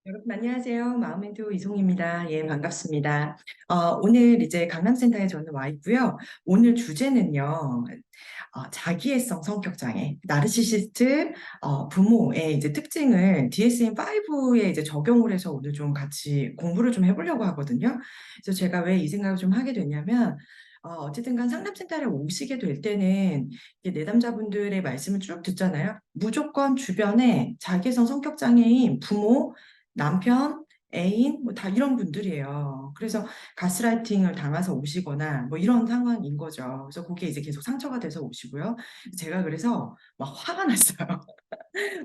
여러분 안녕하세요. 마음멘토 이송입니다. 예, 반갑습니다. 오늘 이제 강남센터에 저는 와 있고요. 오늘 주제는요, 자기애성 성격 장애, 나르시시스트 부모의 이제 특징을 DSM-5에 이제 적용을 해서 오늘 좀 같이 공부를 좀 해보려고 하거든요. 그래서 제가 왜 이 생각을 좀 하게 됐냐면, 어쨌든 간 상담센터에 오시게 될 때는 이제 내담자분들의 말씀을 쭉 듣잖아요. 무조건 주변에 자기애성 성격 장애인 부모, 남편, 애인, 뭐 다 이런 분들이에요. 그래서 가스라이팅을 당해서 오시거나 뭐 이런 상황인 거죠. 그래서 그게 이제 계속 상처가 돼서 오시고요. 제가 그래서 막 화가 났어요.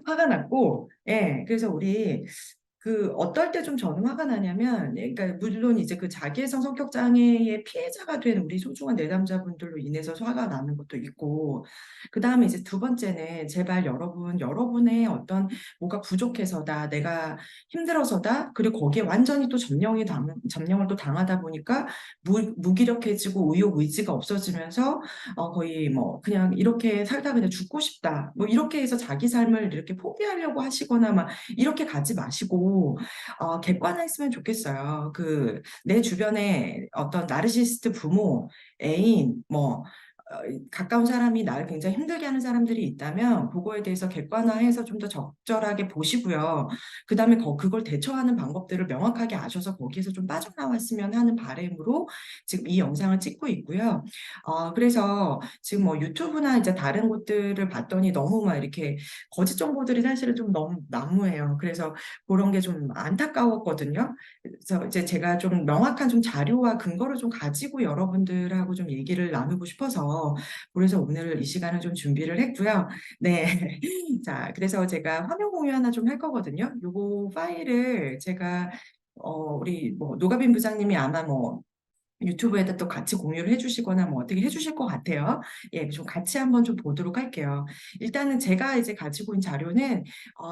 화가 났고, 예, 그래서 우리 어떨 때 좀 저는 화가 나냐면, 예, 그러니까 물론 이제 그 자기애성 성격 장애의 피해자가 된 우리 소중한 내담자분들로 인해서 화가 나는 것도 있고, 그 다음에 이제 두 번째는 제발 여러분의 어떤 뭐가 부족해서다, 내가 힘들어서다, 그리고 거기에 완전히 또 점령을 또 당하다 보니까 무기력해지고 의욕, 의지가 없어지면서 거의 뭐 그냥 이렇게 살다 그냥 죽고 싶다. 뭐 이렇게 해서 자기 삶을 이렇게 포기하려고 하시거나 막 이렇게 가지 마시고 객관화했으면 좋겠어요. 내 주변에 어떤 나르시시스트 부모, 애인, 뭐 가까운 사람이 나를 굉장히 힘들게 하는 사람들이 있다면 그거에 대해서 객관화해서 좀 더 적절하게 보시고요. 그다음에 그걸 대처하는 방법들을 명확하게 아셔서 거기에서 좀 빠져나왔으면 하는 바람으로 지금 이 영상을 찍고 있고요. 그래서 지금 뭐 유튜브나 이제 다른 곳들을 봤더니 너무 막 이렇게 거짓 정보들이 사실은 좀 너무 난무해요. 그래서 그런 게 좀 안타까웠거든요. 그래서 이제 제가 좀 명확한 좀 자료와 근거를 좀 가지고 여러분들하고 좀 얘기를 나누고 싶어서 그래서 오늘 이 시간을 좀 준비를 했고요. 네. 자, 그래서 제가 화면 공유 하나 좀 할 거거든요. 요거 파일을 제가 우리 뭐 노가빈 부장님이 아마 뭐 유튜브에다 또 같이 공유를 해주시거나 뭐 어떻게 해주실 것 같아요. 예, 좀 같이 한번 좀 보도록 할게요. 일단은 제가 이제 가지고 있는 자료는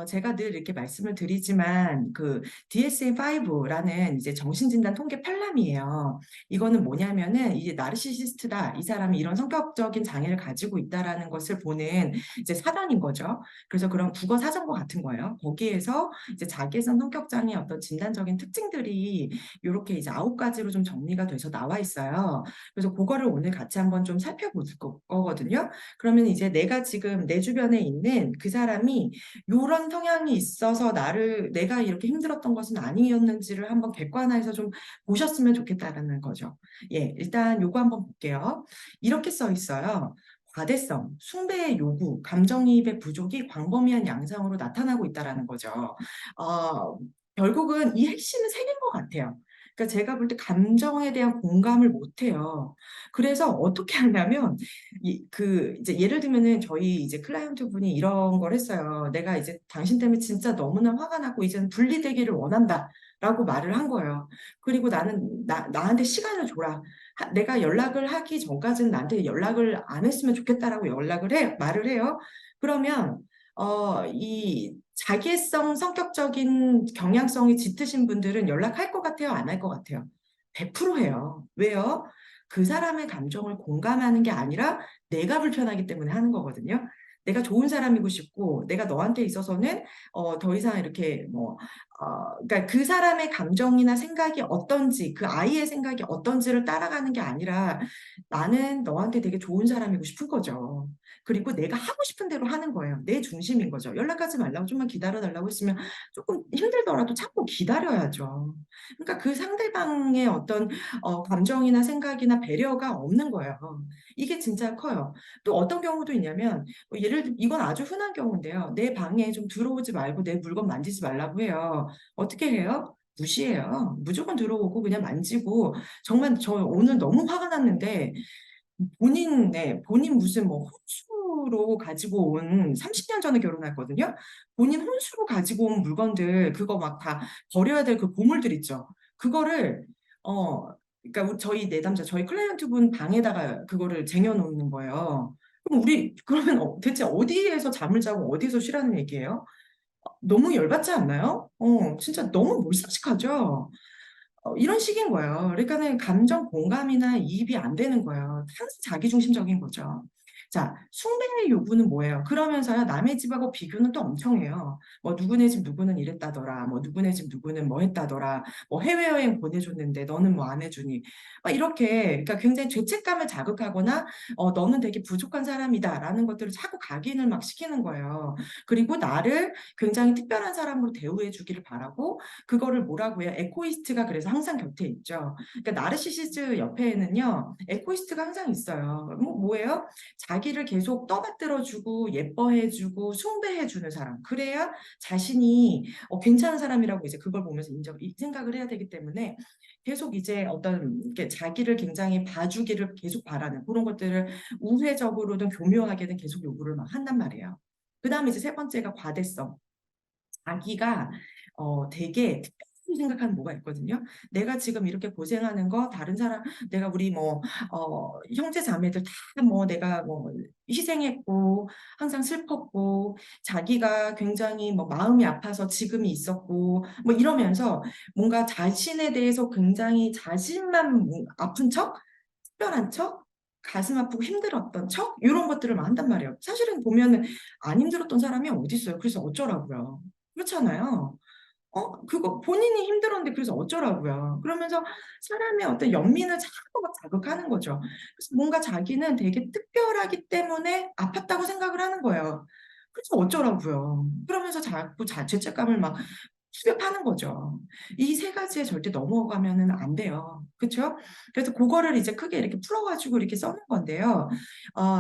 제가 늘 이렇게 말씀을 드리지만 DSM-5라는 이제 정신진단 통계 편람이에요. 이거는 뭐냐면은 이제 나르시시스트다, 이 사람이 이런 성격적인 장애를 가지고 있다라는 것을 보는 이제 사전인 거죠. 그래서 그런 국어 사전과 같은 거예요. 거기에서 이제 자기애성 성격 장애 어떤 진단적인 특징들이 이렇게 이제 9가지로 좀 정리가 돼서 나와 있어요. 그래서 그거를 오늘 같이 한번 좀 살펴볼 거거든요. 그러면 이제 내가 지금 내 주변에 있는 그 사람이 이런 성향이 있어서 내가 이렇게 힘들었던 것은 아니었는지를 한번 객관화해서 좀 보셨으면 좋겠다라는 거죠. 예, 일단 요거 한번 볼게요. 이렇게 써 있어요. 과대성, 숭배의 요구, 감정이입의 부족이 광범위한 양상으로 나타나고 있다라는 거죠. 결국은 이 핵심은 세 개인 것 같아요. 그러니까 제가 볼 때 감정에 대한 공감을 못 해요. 그래서 어떻게 하냐면 이제 예를 들면은 저희 이제 클라이언트 분이 이런 걸 했어요. 내가 이제 당신 때문에 진짜 너무나 화가 나고 이제는 분리되기를 원한다라고 말을 한 거예요. 그리고 나한테 시간을 줘라. 내가 연락을 하기 전까지는 나한테 연락을 안 했으면 좋겠다라고 말을 해요. 그러면 이 자기애성 성격적인 경향성이 짙으신 분들은 연락할 것 같아요? 안 할 것 같아요? 100% 해요. 왜요? 그 사람의 감정을 공감하는 게 아니라 내가 불편하기 때문에 하는 거거든요. 내가 좋은 사람이고 싶고, 내가 너한테 있어서는 더 이상 이렇게 그러니까 그 사람의 감정이나 생각이 어떤지, 그 아이의 생각이 어떤지를 따라가는 게 아니라 나는 너한테 되게 좋은 사람이고 싶은 거죠. 그리고 내가 하고 싶은 대로 하는 거예요. 내 중심인 거죠. 연락하지 말라고 좀만 기다려달라고 했으면 조금 힘들더라도 참고 기다려야죠. 그러니까 그 상대방의 어떤 감정이나 생각이나 배려가 없는 거예요. 이게 진짜 커요. 또 어떤 경우도 있냐면 이건 아주 흔한 경우인데요. 내 방에 좀 들어오지 말고 내 물건 만지지 말라고 해요. 어떻게 해요? 무시해요. 무조건 들어오고 그냥 만지고 정말 저 오늘 너무 화가 났는데 본인 무슨 뭐 혼수로 가지고 온 30년 전에 결혼했거든요. 본인 혼수로 가지고 온 물건들 그거 막 다 버려야 될 그 보물들 있죠. 그거를 어 그러니까 저희 내담자 저희 클라이언트 분 방에다가 그거를 쟁여놓는 거예요. 그럼 그러면 대체 어디에서 잠을 자고 어디에서 쉬라는 얘기예요? 너무 열받지 않나요? 진짜 너무 몰상식하죠. 이런 식인 거예요. 그러니까는 감정 공감이나 이입이 안 되는 거예요. 항상 자기중심적인 거죠. 자, 숭배의 요구는 뭐예요? 그러면서요, 남의 집하고 비교는 또 엄청 해요. 뭐, 누구네 집 누구는 이랬다더라. 뭐, 누구네 집 누구는 뭐 했다더라. 뭐, 해외여행 보내줬는데 너는 뭐 안 해주니. 막 이렇게, 그러니까 굉장히 죄책감을 자극하거나, 너는 되게 부족한 사람이다라는 것들을 자꾸 각인을 막 시키는 거예요. 그리고 나를 굉장히 특별한 사람으로 대우해 주기를 바라고, 그거를 뭐라고 해요? 에코이스트가 그래서 항상 곁에 있죠. 그러니까 나르시시즈 옆에는요, 에코이스트가 항상 있어요. 뭐예요? 자기를 계속 떠받들어주고 예뻐해주고 숭배해주는 사람. 그래야 자신이 괜찮은 사람이라고 이제 그걸 보면서 이 생각을 해야 되기 때문에 계속 이제 어떤 이렇게 자기를 굉장히 봐주기를 계속 바라는 그런 것들을 우회적으로든 교묘하게든 계속 요구를 막 한단 말이에요. 그 다음에 이제 세 번째가 과대성. 자기가 되게 특별히 생각하는 뭐가 있거든요. 내가 지금 이렇게 고생하는 거 다른 사람 내가 우리 뭐 형제 자매들 다 뭐 내가 뭐 희생했고 항상 슬펐고 자기가 굉장히 뭐 마음이 아파서 지금이 있었고 뭐 이러면서 뭔가 자신에 대해서 굉장히 자신만 아픈 척 특별한 척 가슴 아프고 힘들었던 척 이런 것들을 막 한단 말이에요. 사실은 보면은 안 힘들었던 사람이 어디 있어요. 그래서 어쩌라고요. 그렇잖아요. 그거 본인이 힘들었는데 그래서 어쩌라고요. 그러면서 사람의 어떤 연민을 자꾸 막 자극하는 거죠. 그래서 뭔가 자기는 되게 특별하기 때문에 아팠다고 생각을 하는 거예요. 그래서 어쩌라고요. 그러면서 자꾸 죄책감을 막 수렵하는 거죠. 이 세 가지에 절대 넘어가면은 안 돼요. 그렇죠? 그래서 그거를 이제 크게 이렇게 풀어가지고 이렇게 써는 건데요.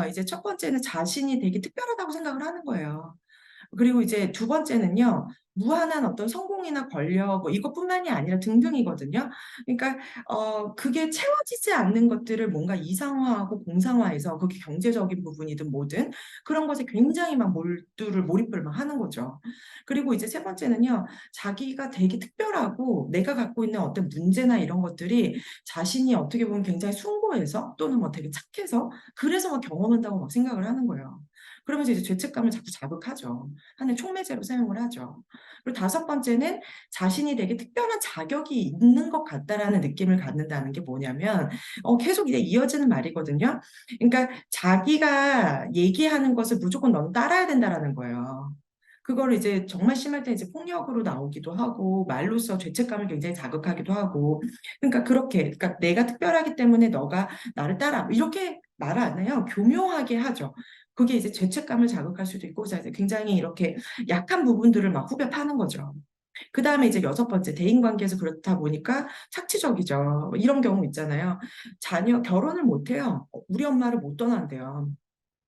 이제 첫 번째는 자신이 되게 특별하다고 생각을 하는 거예요. 그리고 이제 두 번째는요, 무한한 어떤 성공이나 권력, 뭐 이것뿐만이 아니라 등등이거든요. 그러니까, 그게 채워지지 않는 것들을 뭔가 이상화하고 공상화해서 그게 경제적인 부분이든 뭐든 그런 것에 굉장히 막 몰입을 막 하는 거죠. 그리고 이제 세 번째는요, 자기가 되게 특별하고 내가 갖고 있는 어떤 문제나 이런 것들이 자신이 어떻게 보면 굉장히 숭고해서 또는 뭐 되게 착해서 그래서 막 경험한다고 막 생각을 하는 거예요. 그러면서 이제 죄책감을 자꾸 자극하죠. 하는 촉매제로 사용을 하죠. 그리고 다섯 번째는 자신이 되게 특별한 자격이 있는 것 같다라는 느낌을 갖는다는 게 뭐냐면, 계속 이제 이어지는 말이거든요. 그러니까 자기가 얘기하는 것을 무조건 넌 따라야 된다라는 거예요. 그걸 이제 정말 심할 때 이제 폭력으로 나오기도 하고 말로써 죄책감을 굉장히 자극하기도 하고 그러니까 그렇게 그러니까 내가 특별하기 때문에 너가 나를 따라 이렇게 말 안 해요. 교묘하게 하죠. 그게 이제 죄책감을 자극할 수도 있고 굉장히 이렇게 약한 부분들을 막 후벼 파는 거죠. 그 다음에 이제 여섯 번째 대인관계에서 그렇다 보니까 착취적이죠. 뭐 이런 경우 있잖아요. 자녀 결혼을 못 해요. 우리 엄마를 못 떠난대요.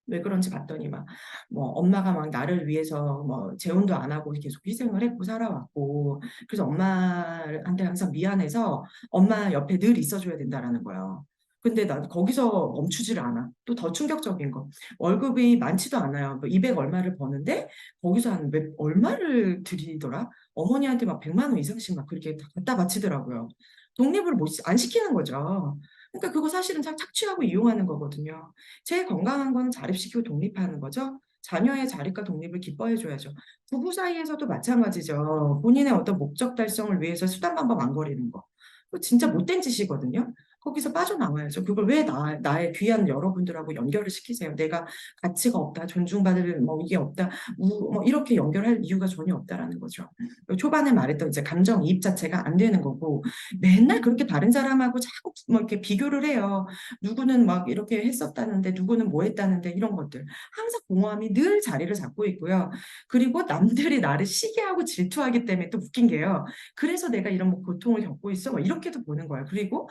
왜 그런지 봤더니 막 뭐 엄마가 막 나를 위해서 뭐 재혼도 안 하고 계속 희생을 했고 살아왔고 그래서 엄마한테 항상 미안해서 엄마 옆에 늘 있어줘야 된다라는 거예요. 근데 난 거기서 멈추지를 않아. 또 더 충격적인 거. 월급이 많지도 않아요. 뭐 200 얼마를 버는데 거기서 얼마를 드리더라? 어머니한테 막 100만 원 이상씩 막 그렇게 다 갖다 바치더라고요. 독립을 안 시키는 거죠. 그러니까 그거 사실은 착취하고 이용하는 거거든요. 제일 건강한 건 자립시키고 독립하는 거죠. 자녀의 자립과 독립을 기뻐해줘야죠. 부부 사이에서도 마찬가지죠. 본인의 어떤 목적 달성을 위해서 수단방법 안 거리는 거. 그거 진짜 못된 짓이거든요. 거기서 빠져나와야죠. 그걸 왜 나의 귀한 여러분들하고 연결을 시키세요? 내가 가치가 없다, 존중받을 뭐 이게 없다, 뭐 이렇게 연결할 이유가 전혀 없다라는 거죠. 초반에 말했던 이제 감정이입 자체가 안 되는 거고 맨날 그렇게 다른 사람하고 자꾸 뭐 이렇게 비교를 해요. 누구는 막 이렇게 했었다는데 누구는 뭐 했다는데 이런 것들 항상 공허함이 늘 자리를 잡고 있고요. 그리고 남들이 나를 시기하고 질투하기 때문에 또 웃긴 게요. 그래서 내가 이런 뭐 고통을 겪고 있어. 뭐 이렇게도 보는 거예요. 그리고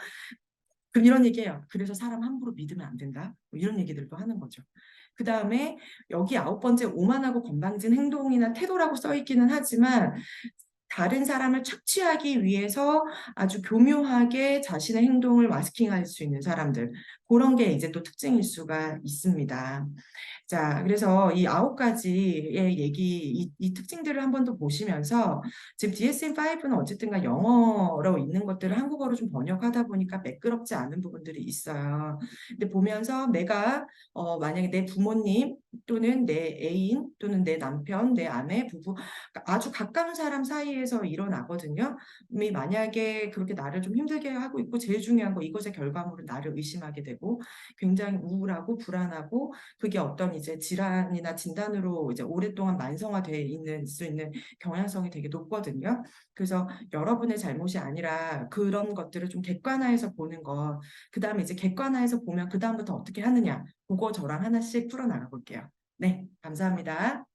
이런 얘기예요. 그래서 사람 함부로 믿으면 안 된다. 뭐 이런 얘기들도 하는 거죠. 그 다음에 여기 아홉 번째 오만하고 건방진 행동이나 태도라고 써 있기는 하지만 다른 사람을 착취하기 위해서 아주 교묘하게 자신의 행동을 마스킹할 수 있는 사람들. 그런 게 이제 또 특징일 수가 있습니다. 자, 그래서 이 9가지의 얘기, 이 특징들을 한 번 더 보시면서 지금 DSM-5는 어쨌든가 영어로 있는 것들을 한국어로 좀 번역하다 보니까 매끄럽지 않은 부분들이 있어요. 근데 보면서 내가 만약에 내 부모님 또는 내 애인 또는 내 남편, 내 아내, 부부 아주 가까운 사람 사이에서 일어나거든요. 만약에 그렇게 나를 좀 힘들게 하고 있고 제일 중요한 거 이것의 결과물은 나를 의심하게 되고 굉장히 우울하고 불안하고 그게 어떤 이제 질환이나 진단으로 이제 오랫동안 만성화돼 있는 수 있는 경향성이 되게 높거든요. 그래서 여러분의 잘못이 아니라 그런 것들을 좀 객관화해서 보는 것. 그다음에 이제 객관화해서 보면 그다음부터 어떻게 하느냐. 그거 저랑 하나씩 풀어나가 볼게요. 네, 감사합니다.